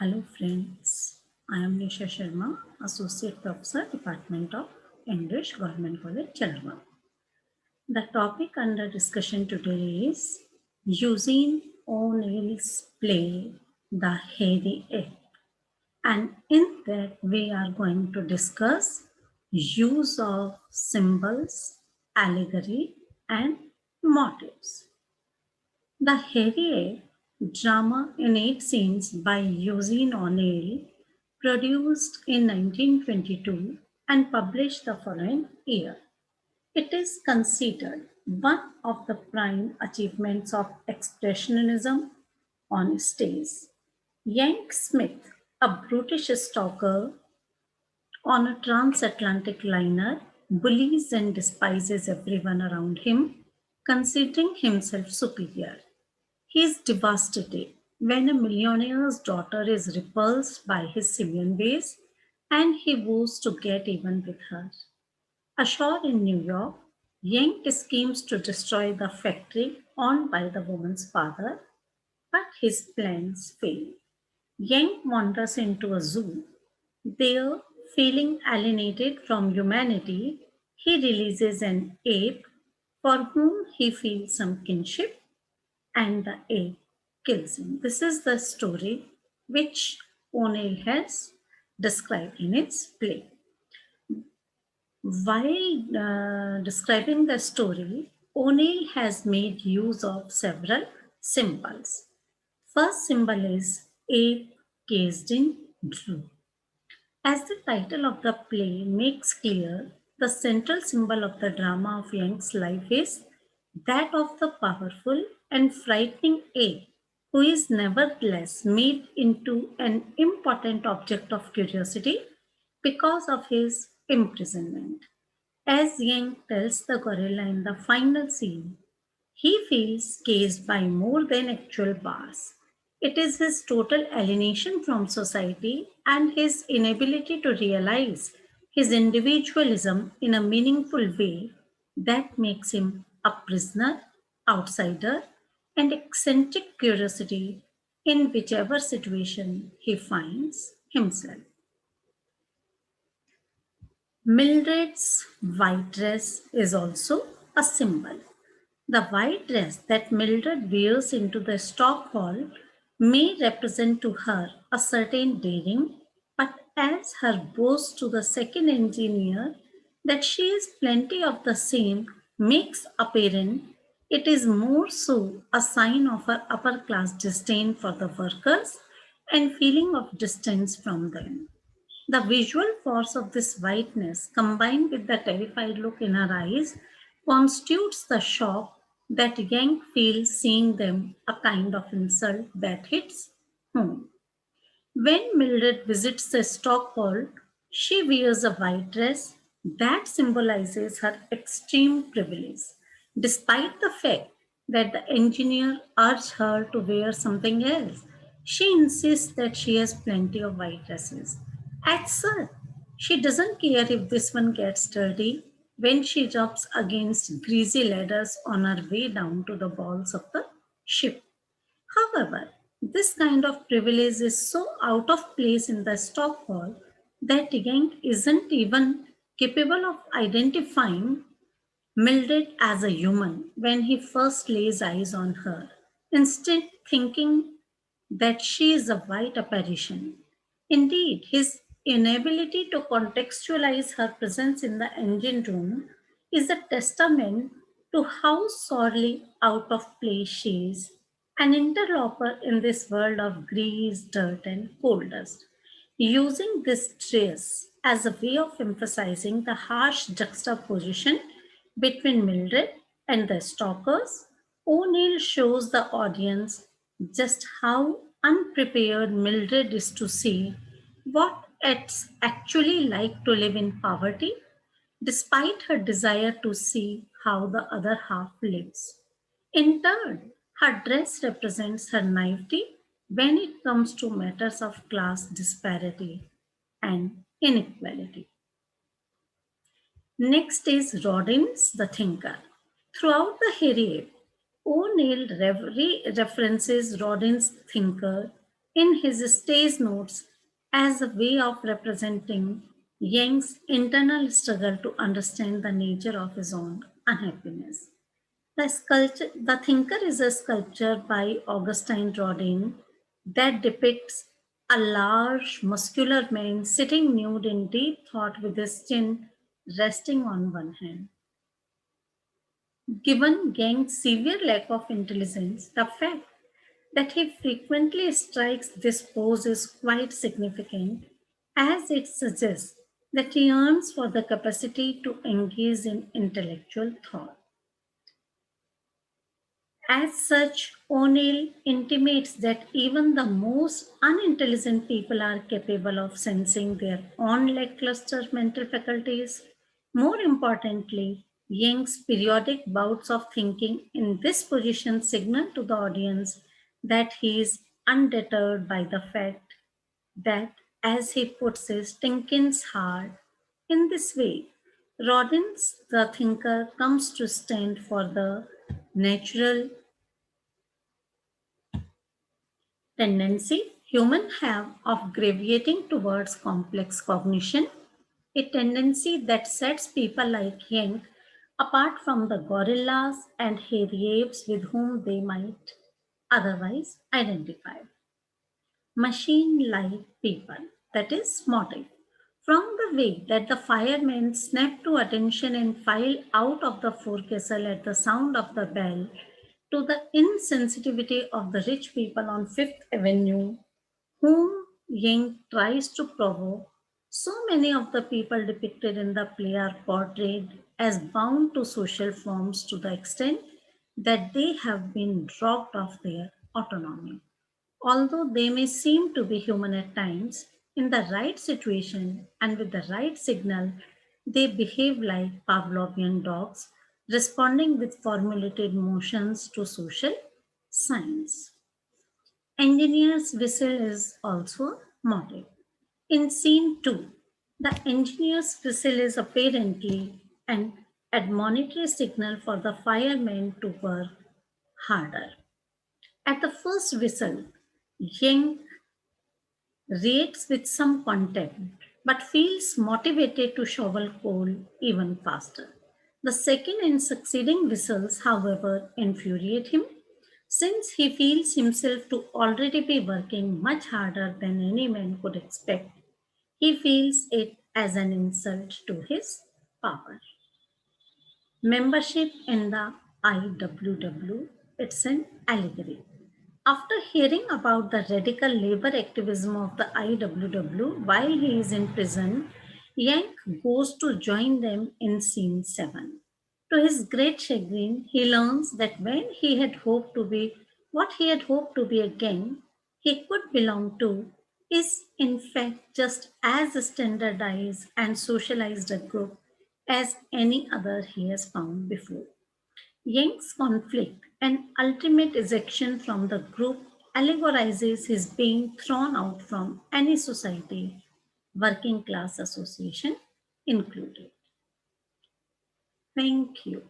Hello friends, I am Nisha Sharma, Associate Professor, Department of English, Government College, Chalwa. The topic under discussion today is Eugene O'Neill's play, The Hairy Ape. And in that we are going to discuss use of symbols, allegory and motives. The Harriet drama in 8 scenes by Eugene O'Neill, produced in 1922 and published the following year. It is considered one of the prime achievements of expressionism on stage. Yank Smith, a British stoker on a transatlantic liner, bullies and despises everyone around him, considering himself superior. He is devastated when a millionaire's daughter is repulsed by his simian ways and he vows to get even with her. Ashore in New York, Yank schemes to destroy the factory owned by the woman's father, but his plans fail. Yank wanders into a zoo. There, feeling alienated from humanity, he releases an ape for whom he feels some kinship and the ape kills him. This is the story which O'Neill has described in its play. While describing the story, O'Neill has made use of several symbols. First symbol is ape cased in blue. As the title of the play makes clear, the central symbol of the drama of Yank's life is that of the powerful and frightening ape, who is nevertheless made into an important object of curiosity because of his imprisonment. As Yank tells the gorilla in the final scene, he feels caged by more than actual bars. It is his total alienation from society and his inability to realize his individualism in a meaningful way that makes him a prisoner, outsider, and eccentric curiosity in whichever situation he finds himself. Mildred's white dress is also a symbol. The white dress that Mildred wears into the stock hall may represent to her a certain daring, but as her boast to the second engineer that she is plenty of the same makes apparent, it is more so a sign of her upper class disdain for the workers and feeling of distance from them. The visual force of this whiteness, combined with the terrified look in her eyes, constitutes the shock that Yank feels seeing them, a kind of insult that hits home. When Mildred visits the stock hall, she wears a white dress that symbolizes her extreme privilege, despite the fact that the engineer urged her to wear something else. She insists that she has plenty of white dresses. Absurd. She doesn't care if this one gets dirty when she rubs against greasy ladders on her way down to the balls of the ship. However, this kind of privilege is so out of place in the stock hall that Yank isn't even capable of identifying Mildred as a human when he first lays eyes on her, instead thinking that she is a white apparition. Indeed, his inability to contextualize her presence in the engine room is a testament to how sorely out of place she is, an interloper in this world of grease, dirt, and coal dust. Using this trace as a way of emphasizing the harsh juxtaposition between Mildred and the stalkers, O'Neill shows the audience just how unprepared Mildred is to see what it's actually like to live in poverty, despite her desire to see how the other half lives. In turn, her dress represents her naivety when it comes to matters of class disparity and inequality. Next is Robbins the Thinker. Throughout the Harriet, O'Neill references Rodin's thinker in his stage notes as a way of representing Young's internal struggle to understand the nature of his own unhappiness. The Thinker is a sculpture by Augustine Rodin that depicts a large, muscular man sitting nude in deep thought with his chin resting on one hand. Given Gang's severe lack of intelligence, the fact that he frequently strikes this pose is quite significant, as it suggests that he yearns for the capacity to engage in intellectual thought. As such, O'Neill intimates that even the most unintelligent people are capable of sensing their own lackluster mental faculties. More importantly, Young's periodic bouts of thinking in this position signal to the audience that he is undeterred by the fact that, as he puts it, stinkins hard. In this way, Rodin's The Thinker comes to stand for the natural tendency humans have of gravitating towards complex cognition, a tendency that sets people like Young apart from the gorillas and hairy apes with whom they might otherwise identify. Machine-like people, that is motive. From the way that the firemen snap to attention and file out of the forecastle at the sound of the bell, to the insensitivity of the rich people on Fifth Avenue, whom Young tries to provoke, so many of the people depicted in the play are portrayed as bound to social forms to the extent that they have been robbed of their autonomy. Although they may seem to be human at times, in the right situation and with the right signal, they behave like Pavlovian dogs, responding with formulated motions to social signs. Engineer's whistle is also motive. In scene 2, the engineer's whistle is apparently an admonitory signal for the firemen to work harder. At the first whistle, Young reacts with some contempt but feels motivated to shovel coal even faster. The second and succeeding whistles, however, infuriate him since he feels himself to already be working much harder than any man could expect. He feels it as an insult to his power. Membership in the IWW, it's an allegory. After hearing about the radical labor activism of the IWW while he is in prison, Yank goes to join them in scene 7. To his great chagrin, he learns that when he had hoped to be what he had hoped to be a gang he could belong to is in fact just as standardized and socialized a group as any other he has found before. Young's conflict and ultimate ejection from the group allegorizes his being thrown out from any society, working class association included. Thank you.